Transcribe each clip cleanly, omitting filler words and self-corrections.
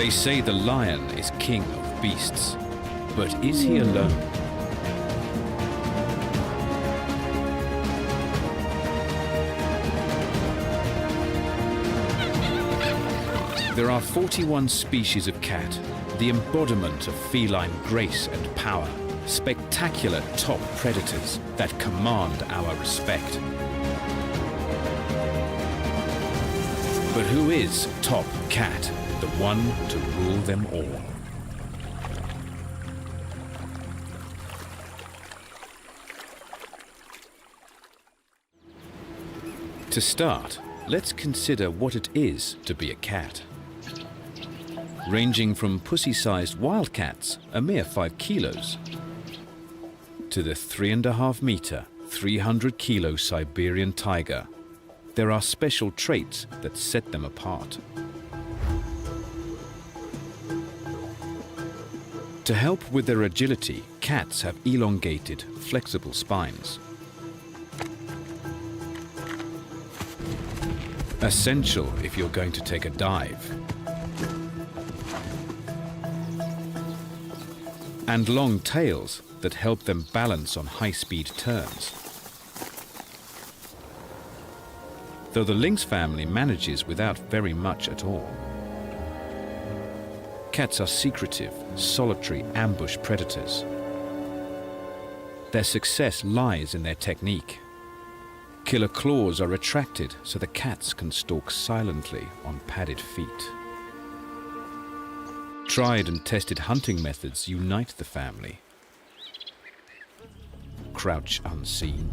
They say the lion is king of beasts, but is he alone? There are 41 species of cat, the embodiment of feline grace and power, spectacular top predators that command our respect. But who is top cat, the one to rule them all? To start, let's consider what it is to be a cat. Ranging from pussy-sized wildcats, a mere 5 kilos, to the 3.5-meter, 300-kilo Siberian tiger, there are special traits that set them apart. To help with their agility, cats have elongated, flexible spines. Essential if you're going to take a dive. And long tails that help them balance on high-speed turns. Though the lynx family manages without very much at all. Cats are secretive, solitary ambush predators. Their success lies in their technique. Killer claws are retracted so the cats can stalk silently on padded feet. Tried and tested hunting methods unite the family. Crouch unseen.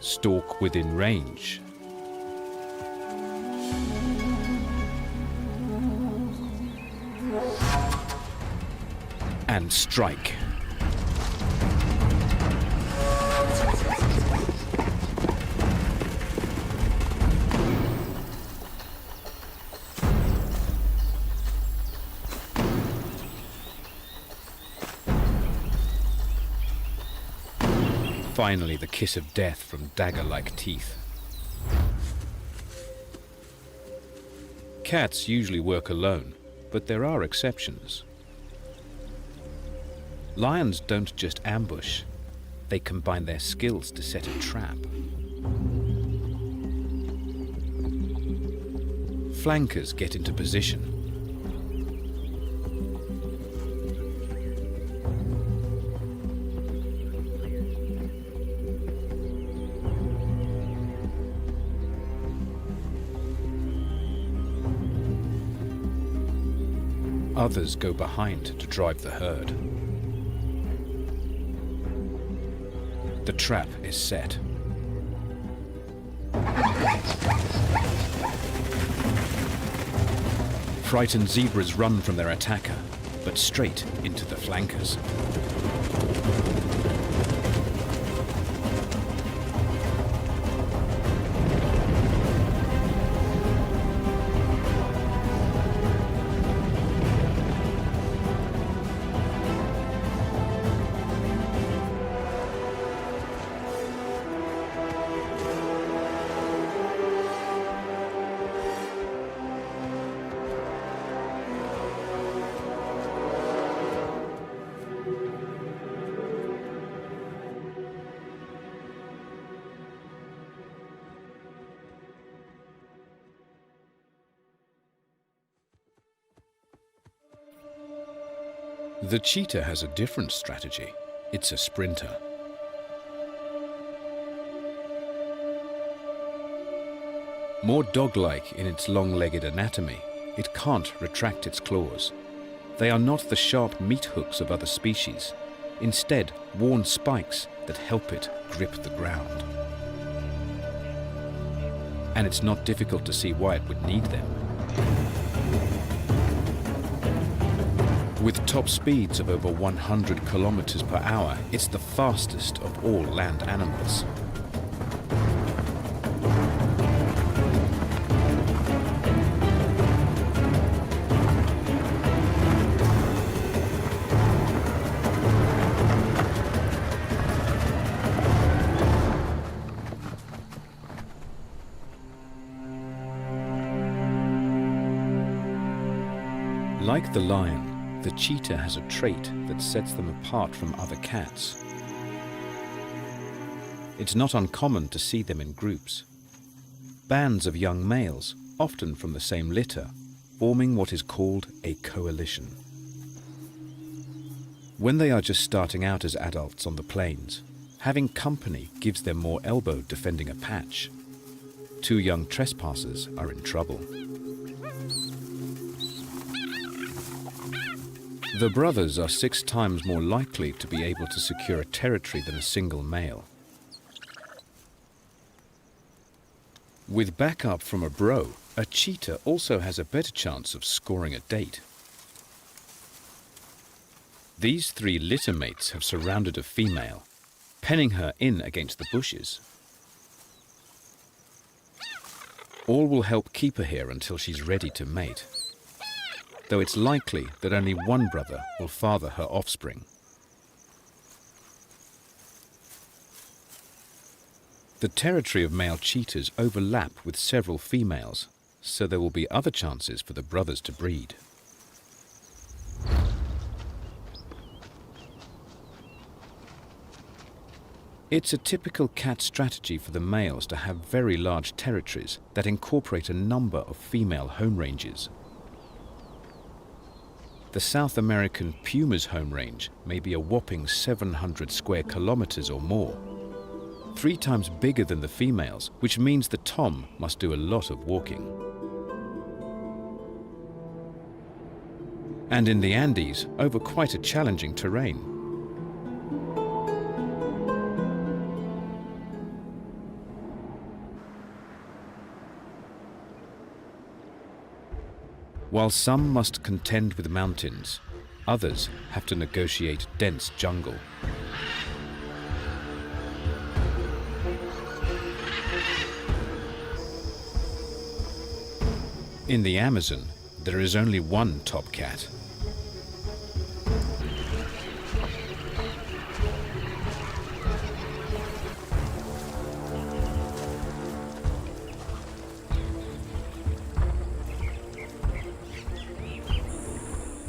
Stalk within range. And strike. Finally, the kiss of death from dagger-like teeth. Cats usually work alone, but there are exceptions. Lions don't just ambush, they combine their skills to set a trap. Flankers get into position. Others go behind to drive the herd. The trap is set. Frightened zebras run from their attacker, but straight into the flankers. The cheetah has a different strategy. It's a sprinter. More dog-like in its long-legged anatomy, it can't retract its claws. They are not the sharp meat hooks of other species, instead worn spikes that help it grip the ground. And it's not difficult to see why it would need them. With top speeds of over 100 kilometers per hour, it's the fastest of all land animals. Like the lion, the cheetah has a trait that sets them apart from other cats. It's not uncommon to see them in groups. Bands of young males, often from the same litter, forming what is called a coalition. When they are just starting out as adults on the plains, having company gives them more elbow defending a patch. Two young trespassers are in trouble. The brothers are 6 times more likely to be able to secure a territory than a single male. With backup from a bro, a cheetah also has a better chance of scoring a date. These 3 litter mates have surrounded a female, penning her in against the bushes. All will help keep her here until she's ready to mate, though it's likely that only one brother will father her offspring. The territory of male cheetahs overlap with several females, so there will be other chances for the brothers to breed. It's a typical cat strategy for the males to have very large territories that incorporate a number of female home ranges. The South American puma's home range may be a whopping 700 square kilometers or more, 3 times bigger than the females, which means the tom must do a lot of walking. And in the Andes, over quite a challenging terrain. While some must contend with mountains, others have to negotiate dense jungle. In the Amazon, there is only one top cat.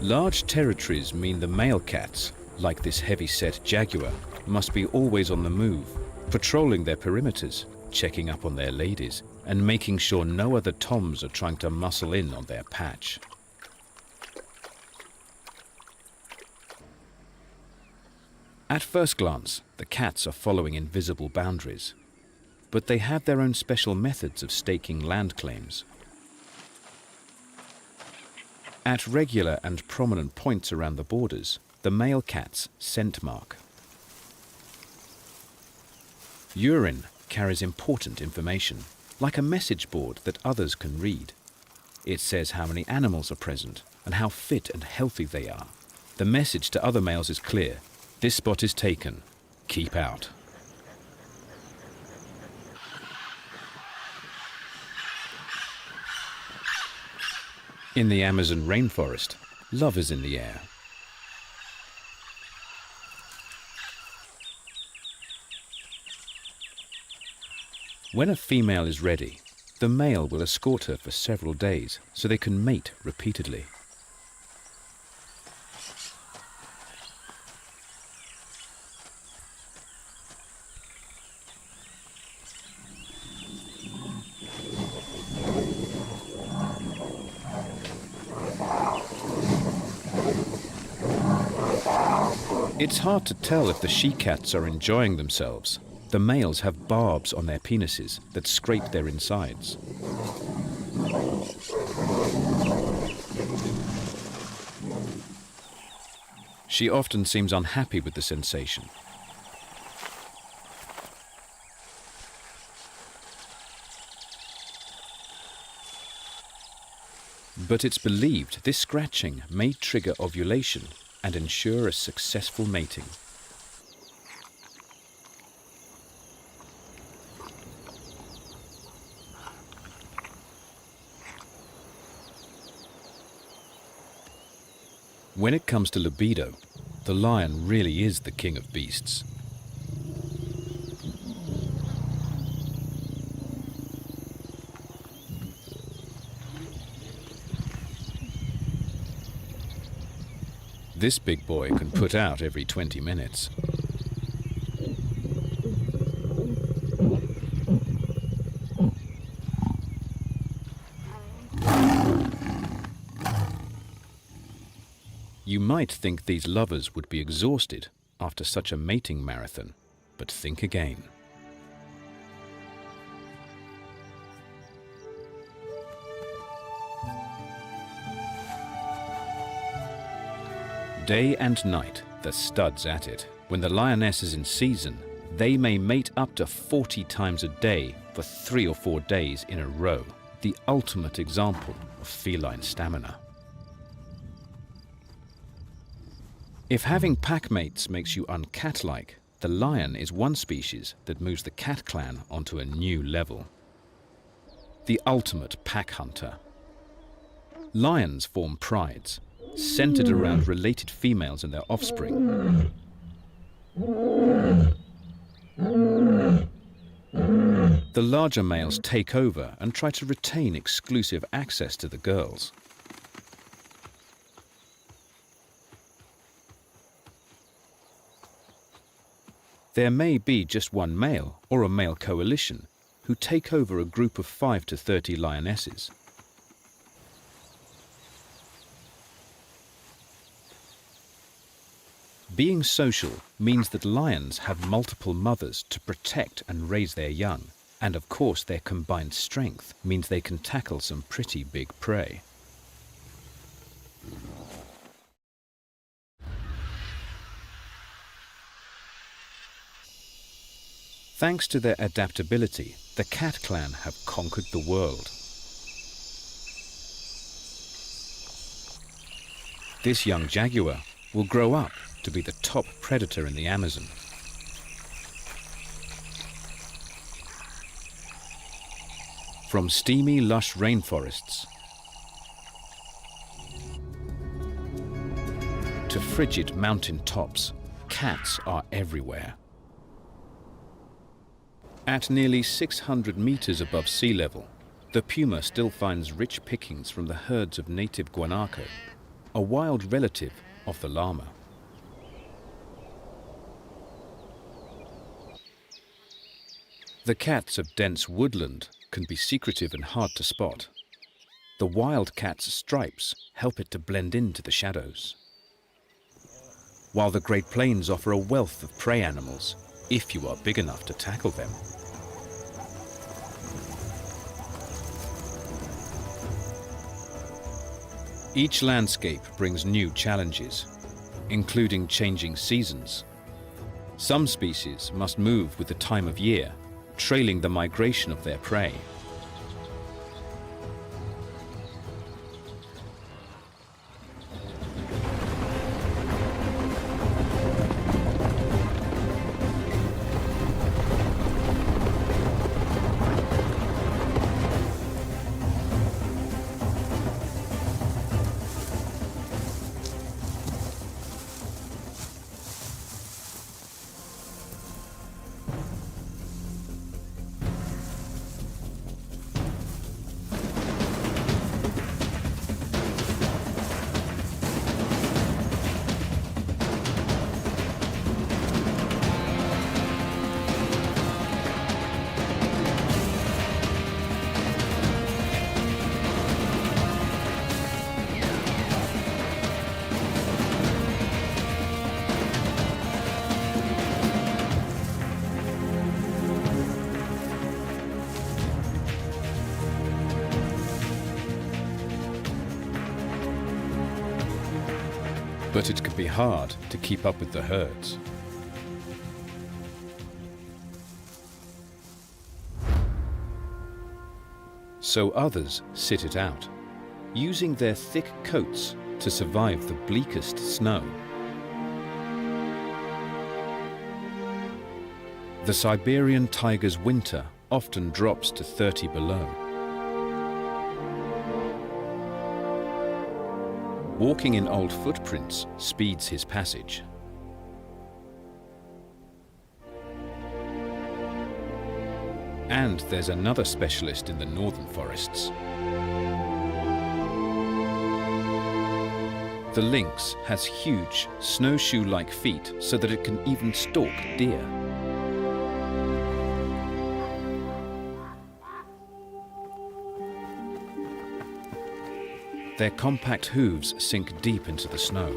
Large territories mean the male cats, like this heavy-set jaguar, must be always on the move, patrolling their perimeters, checking up on their ladies, and making sure no other toms are trying to muscle in on their patch. At first glance, the cats are following invisible boundaries, but they have their own special methods of staking land claims. At regular and prominent points around the borders, the male cats scent mark. Urine carries important information, like a message board that others can read. It says how many animals are present and how fit and healthy they are. The message to other males is clear: this spot is taken, keep out. In the Amazon rainforest, love is in the air. When a female is ready, the male will escort her for several days so they can mate repeatedly. It's hard to tell if the she-cats are enjoying themselves. The males have barbs on their penises that scrape their insides. She often seems unhappy with the sensation. But it's believed this scratching may trigger ovulation and ensure a successful mating. When it comes to libido, the lion really is the king of beasts. This big boy can put out every 20 minutes. You might think these lovers would be exhausted after such a mating marathon, but think again. Day and night, the stud's at it. When the lioness is in season, they may mate up to 40 times a day for 3 or 4 days in a row. The ultimate example of feline stamina. If having pack mates makes you uncat-like, the lion is one species that moves the cat clan onto a new level. The ultimate pack hunter. Lions form prides, centered around related females and their offspring. The larger males take over and try to retain exclusive access to the girls. There may be just one male or a male coalition who take over a group of 5 to 30 lionesses. Being social means that lions have multiple mothers to protect and raise their young, and of course their combined strength means they can tackle some pretty big prey. Thanks to their adaptability, the cat clan have conquered the world. This young jaguar will grow up to be the top predator in the Amazon. From steamy, lush rainforests to frigid mountain tops, cats are everywhere. At nearly 600 meters above sea level, the puma still finds rich pickings from the herds of native guanaco, a wild relative of the llama. The cats of dense woodland can be secretive and hard to spot. The wild cat's stripes help it to blend into the shadows. While the Great Plains offer a wealth of prey animals, if you are big enough to tackle them. Each landscape brings new challenges, including changing seasons. Some species must move with the time of year, trailing the migration of their prey. But it can be hard to keep up with the herds. So others sit it out, using their thick coats to survive the bleakest snow. The Siberian tiger's winter often drops to 30 below. Walking in old footprints speeds his passage. And there's another specialist in the northern forests. The lynx has huge, snowshoe-like feet so that it can even stalk deer. Their compact hooves sink deep into the snow.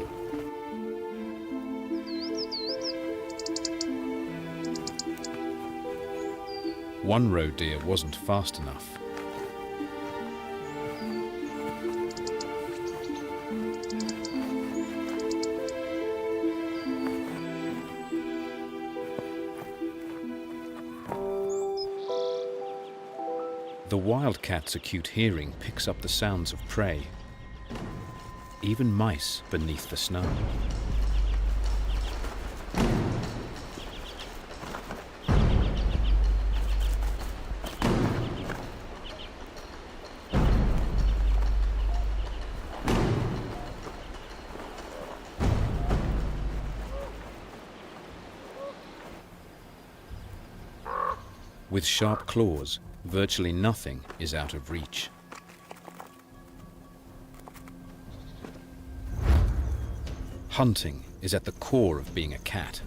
One roe deer wasn't fast enough. The wildcat's acute hearing picks up the sounds of prey, even mice beneath the snow. With sharp claws, virtually nothing is out of reach. Hunting is at the core of being a cat.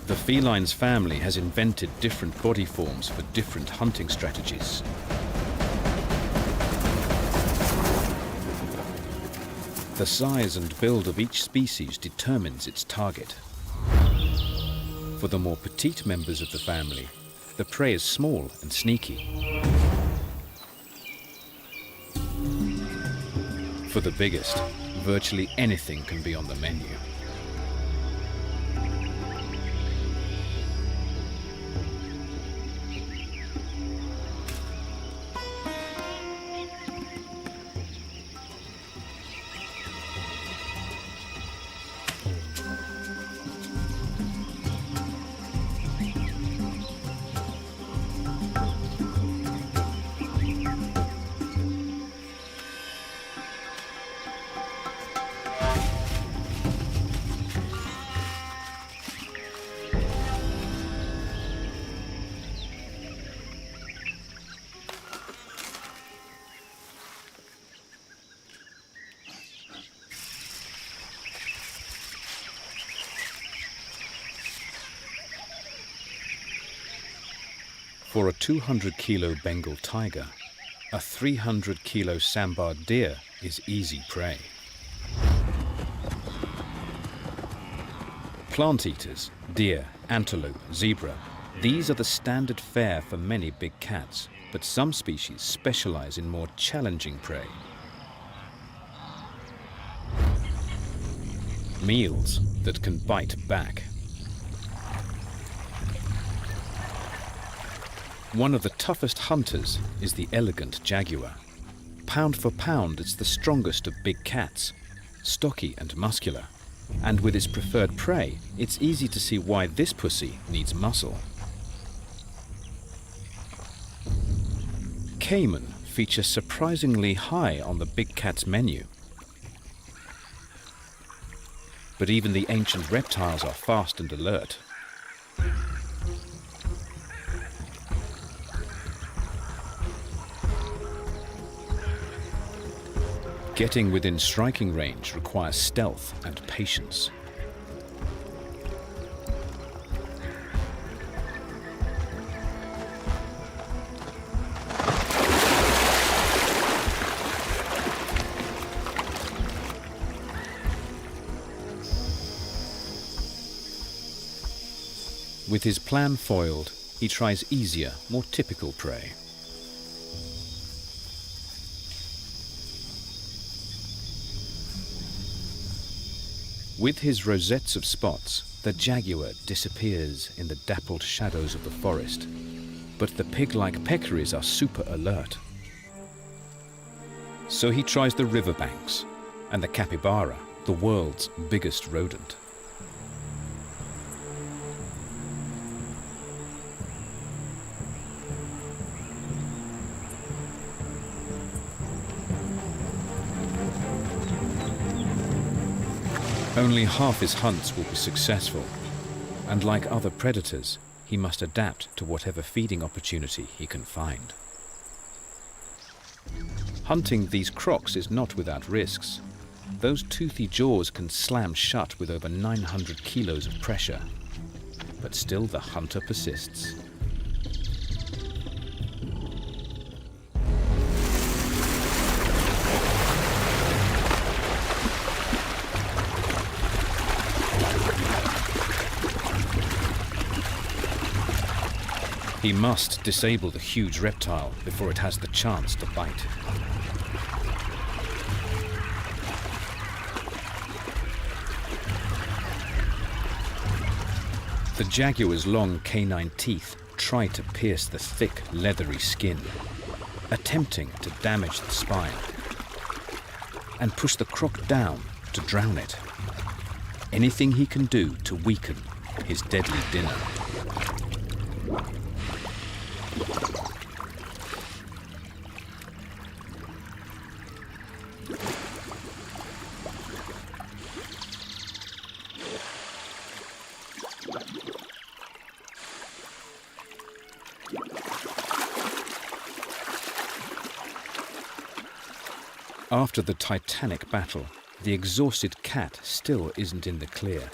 The feline's family has invented different body forms for different hunting strategies. The size and build of each species determines its target. For the more petite members of the family, the prey is small and sneaky. For the biggest, virtually anything can be on the menu. For a 200-kilo Bengal tiger, a 300-kilo sambar deer is easy prey. Plant eaters, deer, antelope, zebra, these are the standard fare for many big cats, but some species specialize in more challenging prey. Meals that can bite back. One of the toughest hunters is the elegant jaguar. Pound for pound, it's the strongest of big cats, stocky and muscular. And with its preferred prey, it's easy to see why this pussy needs muscle. Cayman feature surprisingly high on the big cat's menu. But even the ancient reptiles are fast and alert. Getting within striking range requires stealth and patience. With his plan foiled, he tries easier, more typical prey. With his rosettes of spots, the jaguar disappears in the dappled shadows of the forest, but the pig-like peccaries are super alert. So he tries the riverbanks and the capybara, the world's biggest rodent. Only half his hunts will be successful, and like other predators, he must adapt to whatever feeding opportunity he can find. Hunting these crocs is not without risks. Those toothy jaws can slam shut with over 900 kilos of pressure. But still the hunter persists. He must disable the huge reptile before it has the chance to bite. The jaguar's long canine teeth try to pierce the thick, leathery skin, attempting to damage the spine and push the croc down to drown it. Anything he can do to weaken his deadly dinner. After the titanic battle, the exhausted cat still isn't in the clear.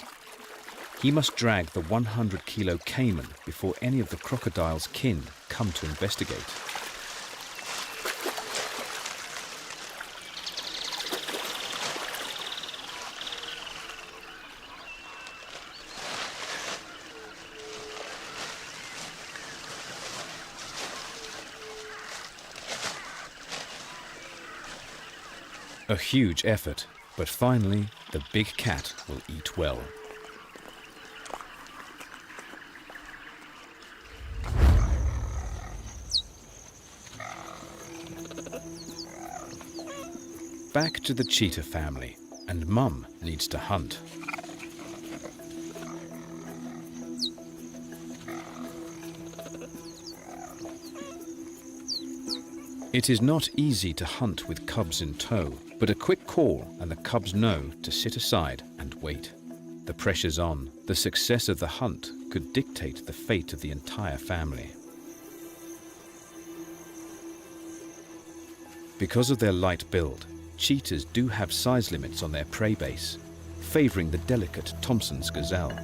He must drag the 100-kilo caiman before any of the crocodile's kin come to investigate. A huge effort, but finally the big cat will eat well. Back to the cheetah family, and Mum needs to hunt. It is not easy to hunt with cubs in tow, but a quick call and the cubs know to sit aside and wait. The pressure's on. The success of the hunt could dictate the fate of the entire family. Because of their light build, cheetahs do have size limits on their prey base, favoring the delicate Thompson's gazelle.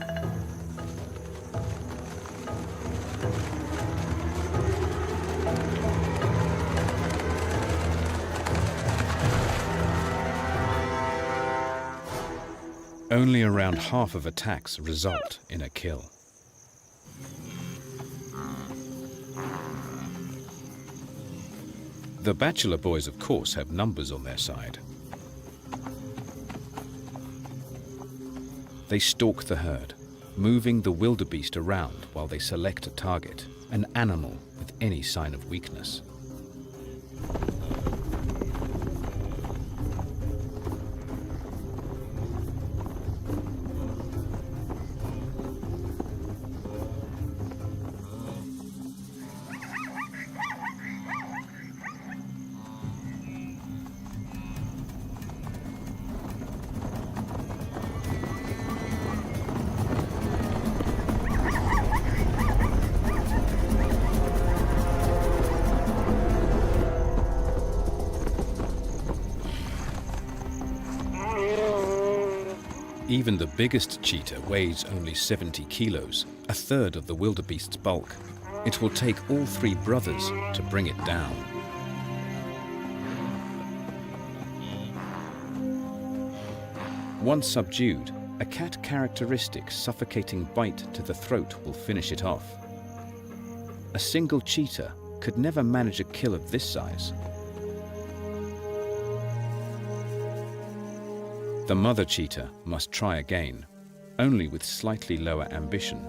Only around half of attacks result in a kill. The bachelor boys, of course, have numbers on their side. They stalk the herd, moving the wildebeest around while they select a target, an animal with any sign of weakness. Even the biggest cheetah weighs only 70 kilos, a third of the wildebeest's bulk. It will take all three brothers to bring it down. Once subdued, a cat characteristic suffocating bite to the throat will finish it off. A single cheetah could never manage a kill of this size. The mother cheetah must try again, only with slightly lower ambition.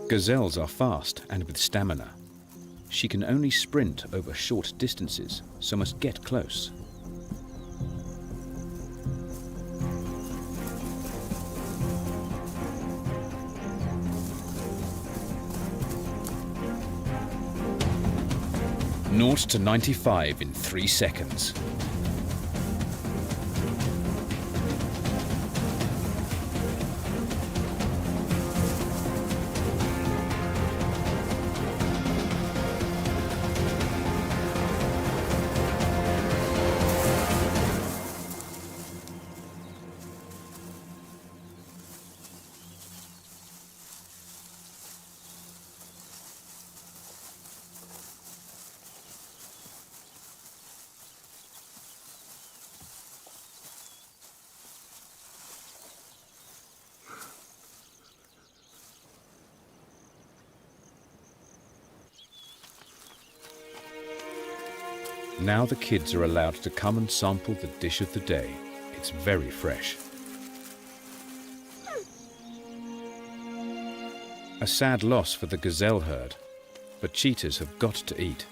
Gazelles are fast and with stamina. She can only sprint over short distances, so must get close. Naught to 95 in 3 seconds. Now the kids are allowed to come and sample the dish of the day. It's very fresh. A sad loss for the gazelle herd, but cheetahs have got to eat.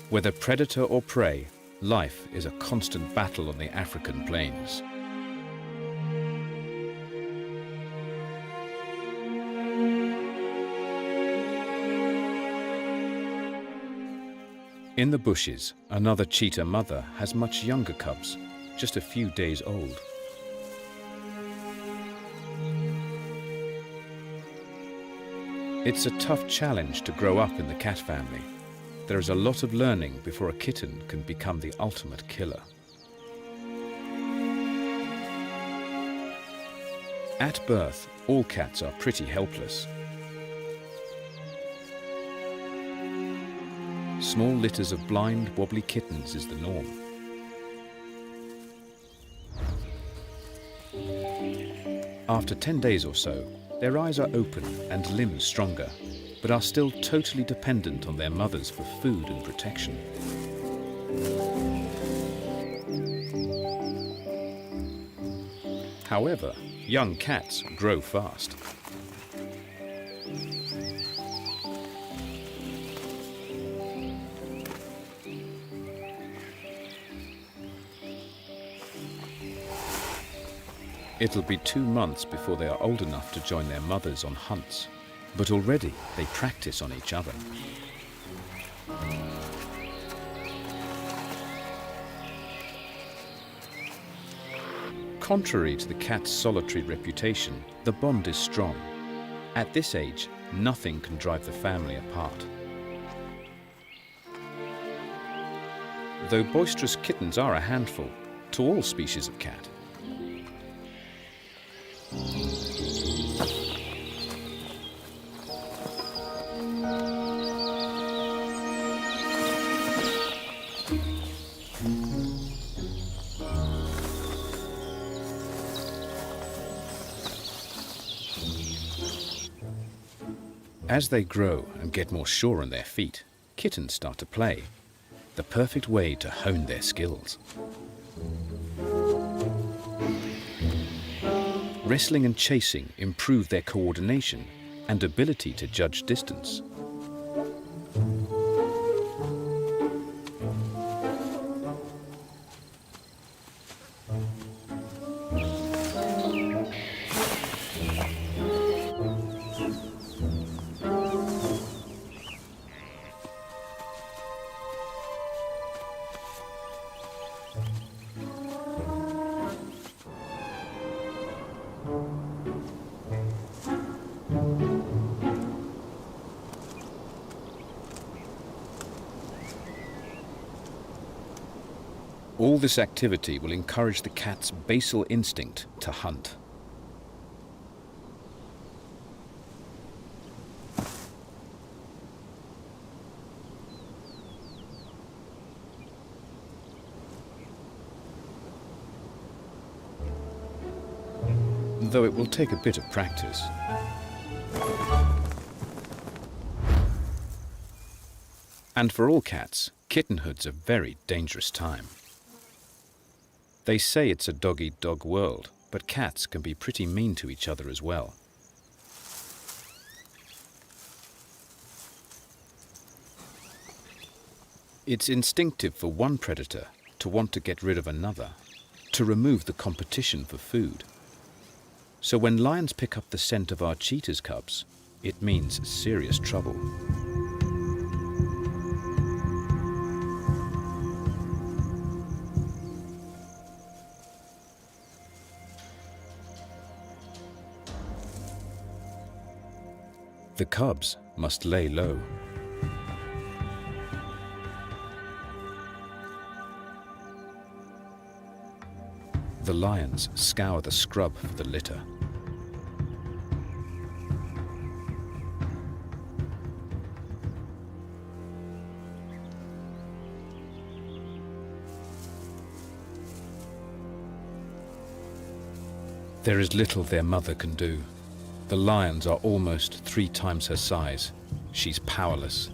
Whether predator or prey, life is a constant battle on the African plains. In the bushes, another cheetah mother has much younger cubs, just a few days old. It's a tough challenge to grow up in the cat family. There is a lot of learning before a kitten can become the ultimate killer. At birth, all cats are pretty helpless. Small litters of blind, wobbly kittens is the norm. After 10 days or so, their eyes are open and limbs stronger, but are still totally dependent on their mothers for food and protection. However, young cats grow fast. It'll be 2 months before they are old enough to join their mothers on hunts, but already they practice on each other. Contrary to the cat's solitary reputation, the bond is strong. At this age, nothing can drive the family apart. Though boisterous kittens are a handful to all species of cat. As they grow and get more sure on their feet, kittens start to play, the perfect way to hone their skills. Wrestling and chasing improve their coordination and ability to judge distance. All this activity will encourage the cat's basal instinct to hunt. Though it will take a bit of practice. And for all cats, kittenhood's a very dangerous time. They say it's a dog-eat-dog world, but cats can be pretty mean to each other as well. It's instinctive for one predator to want to get rid of another, to remove the competition for food. So when lions pick up the scent of our cheetah's cubs, it means serious trouble. The cubs must lay low. The lions scour the scrub for the litter. There is little their mother can do. The lions are almost 3 times her size. She's powerless.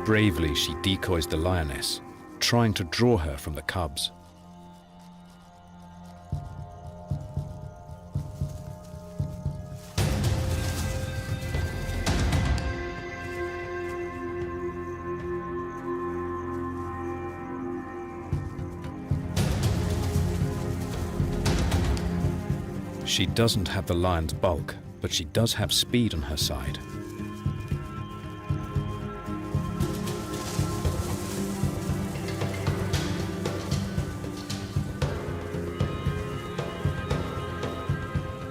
Bravely, she decoys the lioness, trying to draw her from the cubs. She doesn't have the lion's bulk, but she does have speed on her side.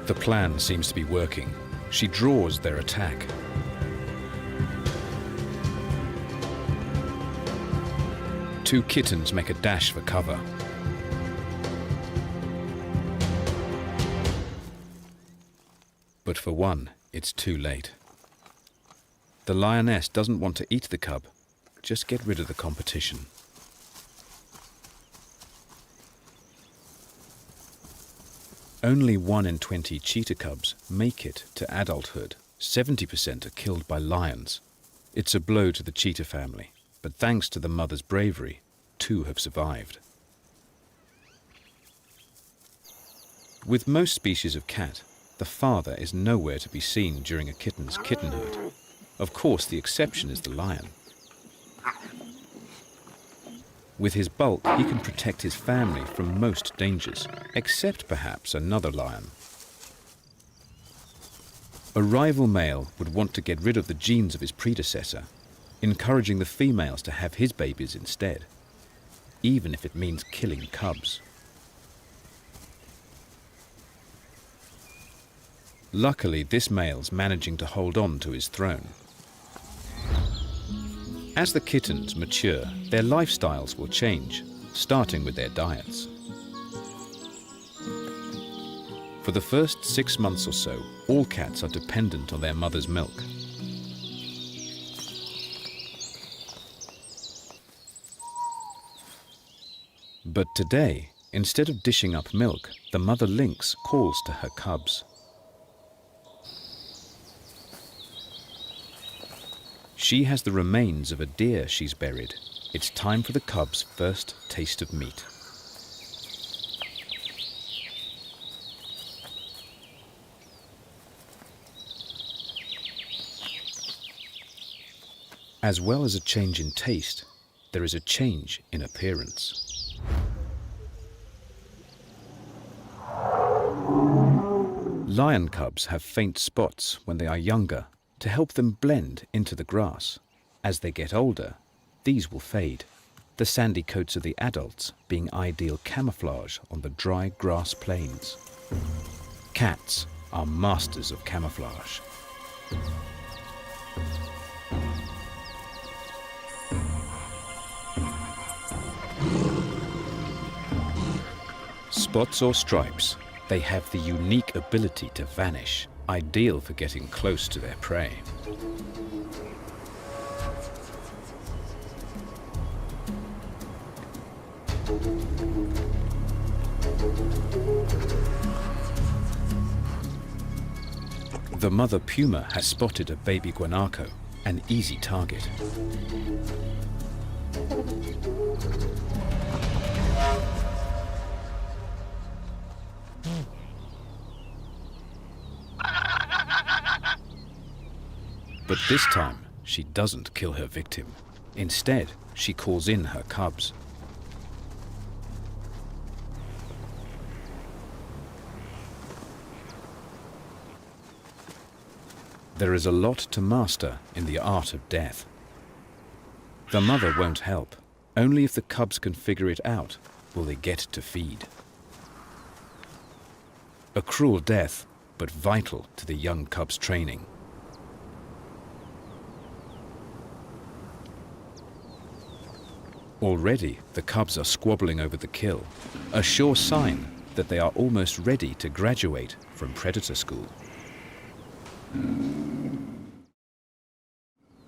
The plan seems to be working. She draws their attack. Two kittens make a dash for cover. But for one, it's too late. The lioness doesn't want to eat the cub, just get rid of the competition. Only 1 in 20 cheetah cubs make it to adulthood. 70% are killed by lions. It's a blow to the cheetah family, but thanks to the mother's bravery, 2 have survived. With most species of cat, the father is nowhere to be seen during a kitten's kittenhood. Of course, the exception is the lion. With his bulk, he can protect his family from most dangers, except perhaps another lion. A rival male would want to get rid of the genes of his predecessor, encouraging the females to have his babies instead, even if it means killing cubs. Luckily, this male's managing to hold on to his throne. As the kittens mature, their lifestyles will change, starting with their diets. For the first 6 months or so, all cats are dependent on their mother's milk. But today, instead of dishing up milk, the mother lynx calls to her cubs. She has the remains of a deer she's buried. It's time for the cubs' first taste of meat. As well as a change in taste, there is a change in appearance. Lion cubs have faint spots when they are younger to help them blend into the grass. As they get older, these will fade, the sandy coats of the adults being ideal camouflage on the dry grass plains. Cats are masters of camouflage. Spots or stripes, they have the unique ability to vanish, ideal for getting close to their prey. The mother puma has spotted a baby guanaco, an easy target. But this time, she doesn't kill her victim. Instead, she calls in her cubs. There is a lot to master in the art of death. The mother won't help. Only if the cubs can figure it out will they get to feed. A cruel death, but vital to the young cubs' training. Already, the cubs are squabbling over the kill, a sure sign that they are almost ready to graduate from predator school.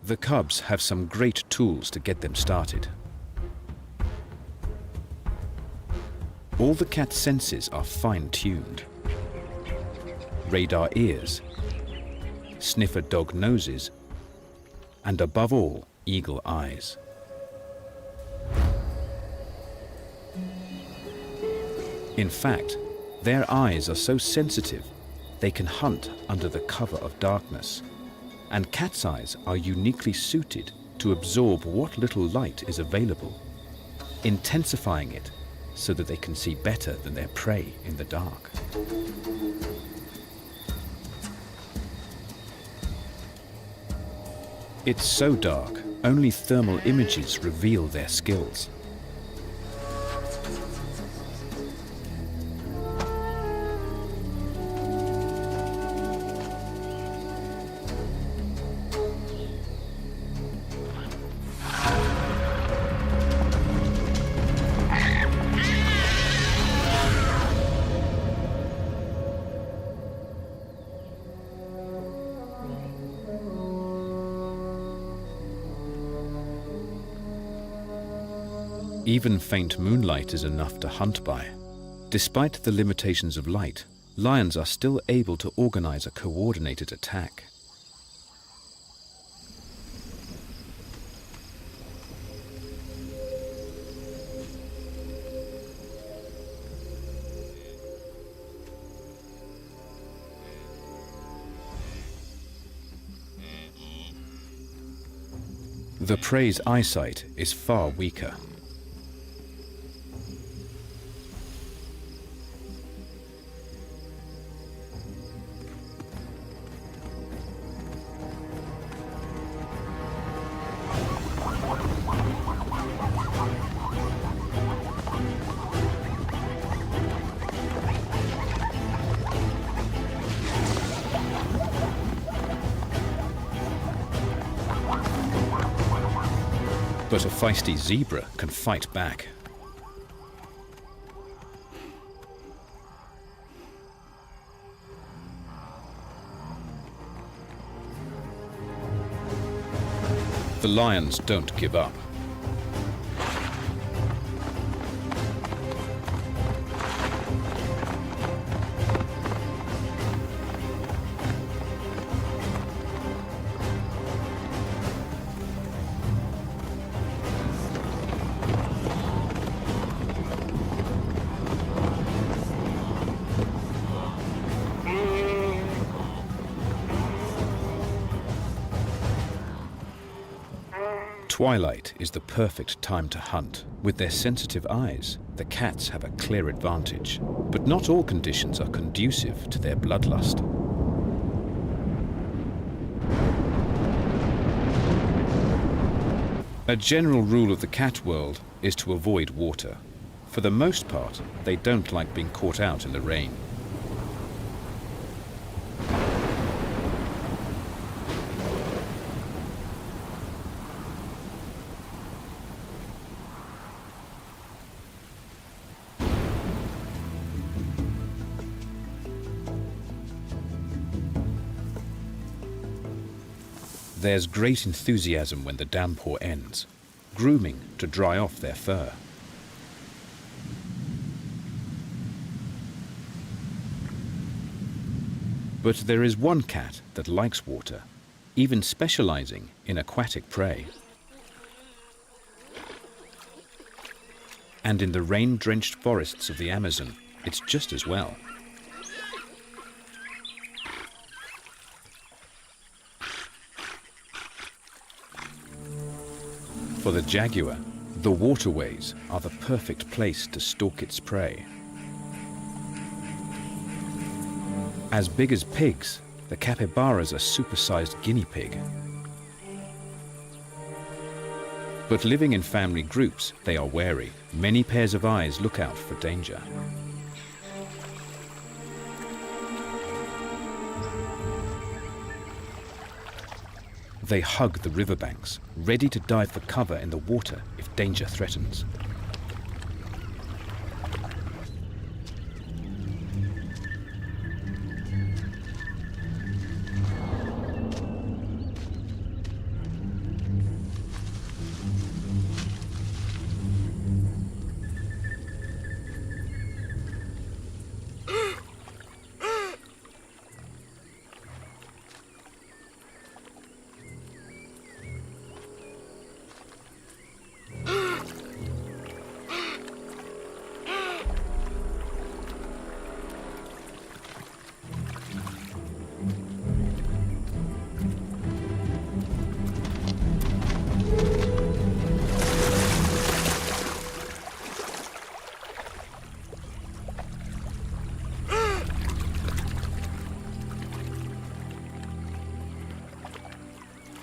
The cubs have some great tools to get them started. All the cat's senses are fine-tuned. Radar ears, sniffer dog noses, and above all, eagle eyes. In fact, their eyes are so sensitive they can hunt under the cover of darkness, and cat's eyes are uniquely suited to absorb what little light is available, intensifying it so that they can see better than their prey in the dark. It's so dark, only thermal images reveal their skills. Even faint moonlight is enough to hunt by. Despite the limitations of light, lions are still able to organize a coordinated attack. The prey's eyesight is far weaker. But a feisty zebra can fight back. The lions don't give up. Twilight is the perfect time to hunt. With their sensitive eyes, the cats have a clear advantage. But not all conditions are conducive to their bloodlust. A general rule of the cat world is to avoid water. For the most part, they don't like being caught out in the rain. There's great enthusiasm when the downpour ends, grooming to dry off their fur. But there is one cat that likes water, even specializing in aquatic prey. And in the rain-drenched forests of the Amazon, it's just as well. For the jaguar, the waterways are the perfect place to stalk its prey. As big as pigs, the capybaras are supersized guinea pig. But living in family groups, they are wary. Many pairs of eyes look out for danger. They hug the riverbanks, ready to dive for cover in the water if danger threatens.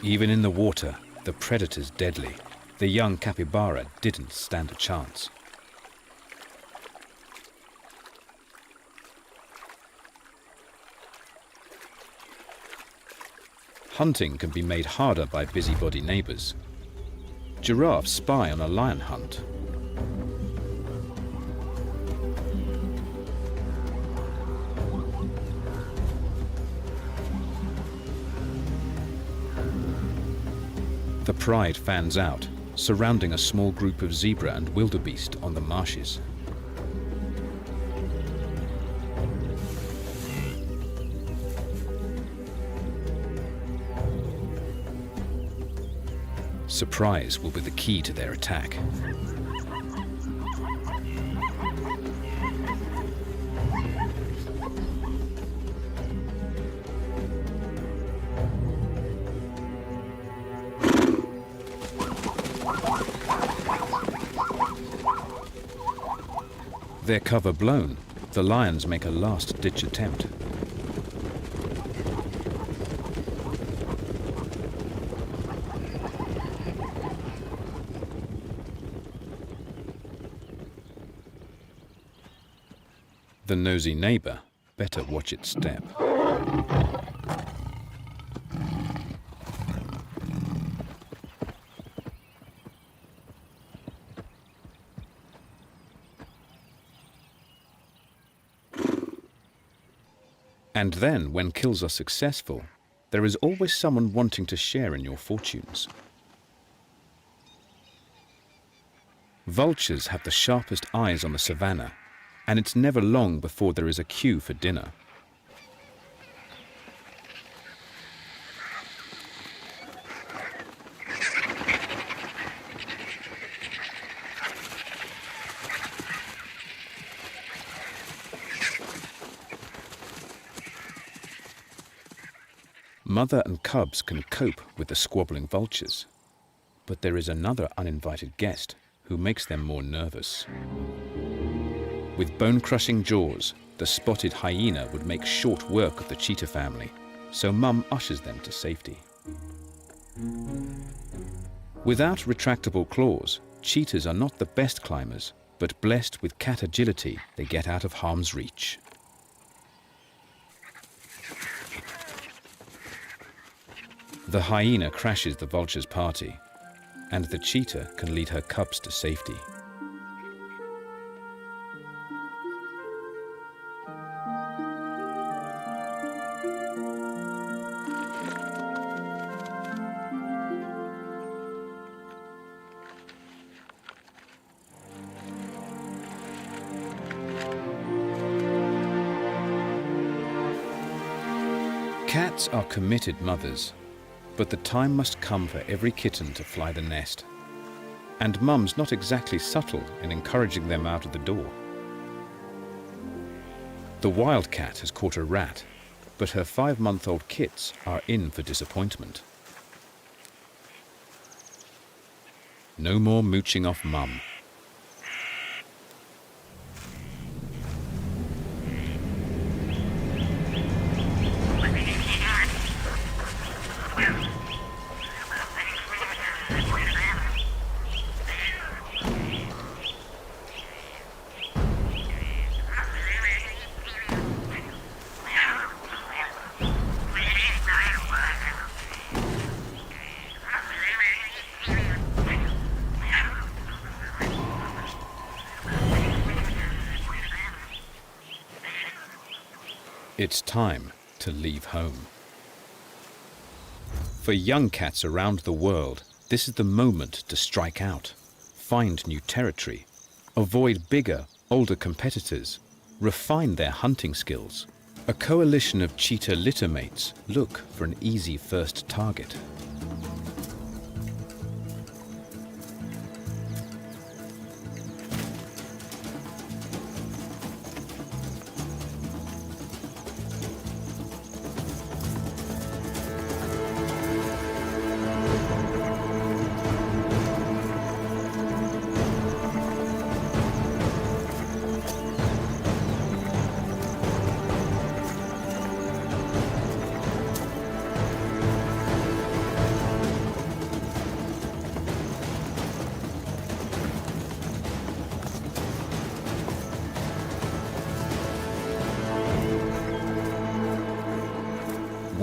Even in the water, the predator's deadly. The young capybara didn't stand a chance. Hunting can be made harder by busybody neighbors. Giraffes spy on a lion hunt. The pride fans out, surrounding a small group of zebra and wildebeest on the marshes. Surprise will be the key to their attack. Their cover blown, the lions make a last-ditch attempt. The nosy neighbor better watch its step. And then, when kills are successful, there is always someone wanting to share in your fortunes. Vultures have the sharpest eyes on the savannah, and it's never long before there is a queue for dinner. Mother and cubs can cope with the squabbling vultures, but there is another uninvited guest who makes them more nervous. With bone-crushing jaws, the spotted hyena would make short work of the cheetah family, so Mum ushers them to safety. Without retractable claws, cheetahs are not the best climbers, but blessed with cat agility, they get out of harm's reach. The hyena crashes the vulture's party, and the cheetah can lead her cubs to safety. Cats are committed mothers, but the time must come for every kitten to fly the nest. And Mum's not exactly subtle in encouraging them out of the door. The wildcat has caught a rat, but her 5-month-old kits are in for disappointment. No more mooching off Mum. It's time to leave home. For young cats around the world, this is the moment to strike out, find new territory, avoid bigger, older competitors, refine their hunting skills. A coalition of cheetah littermates look for an easy first target.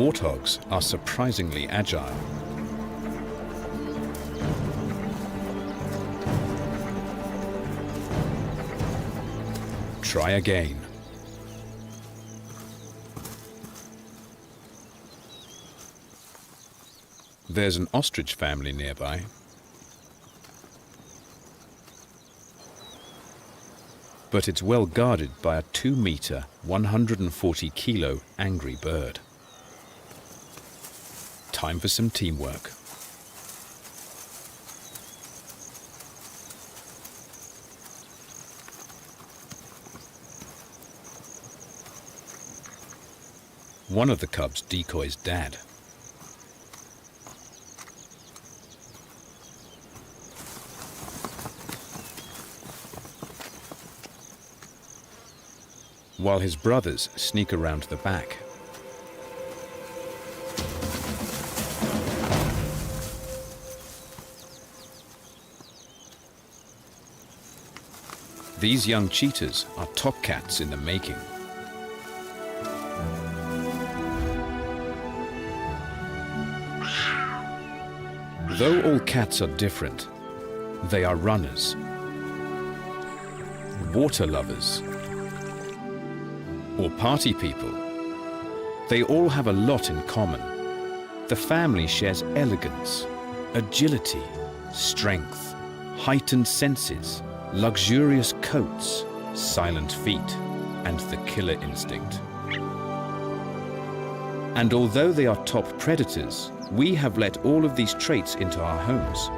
warthogs are surprisingly agile. Try again. There's an ostrich family nearby. But it's well guarded by a 2-meter, 140-kilo angry bird. Time for some teamwork. One of the cubs decoys Dad. While his brothers sneak around the back. These young cheetahs are top cats in the making. Though all cats are different, they are runners, water lovers, or party people. They all have a lot in common. The family shares elegance, agility, strength, heightened senses, luxurious coats, silent feet, and the killer instinct. And although they are top predators, we have let all of these traits into our homes.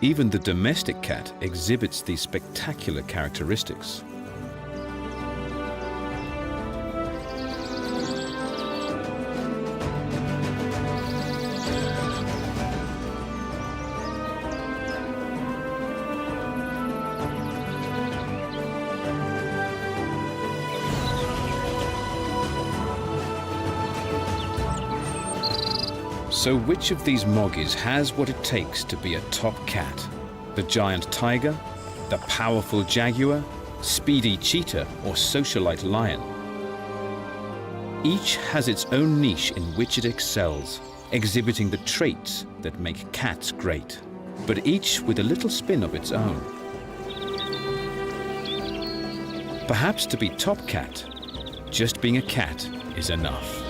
Even the domestic cat exhibits these spectacular characteristics. So which of these moggies has what it takes to be a top cat? The giant tiger, the powerful jaguar, speedy cheetah, or socialite lion? Each has its own niche in which it excels, exhibiting the traits that make cats great, but each with a little spin of its own. Perhaps to be top cat, just being a cat is enough.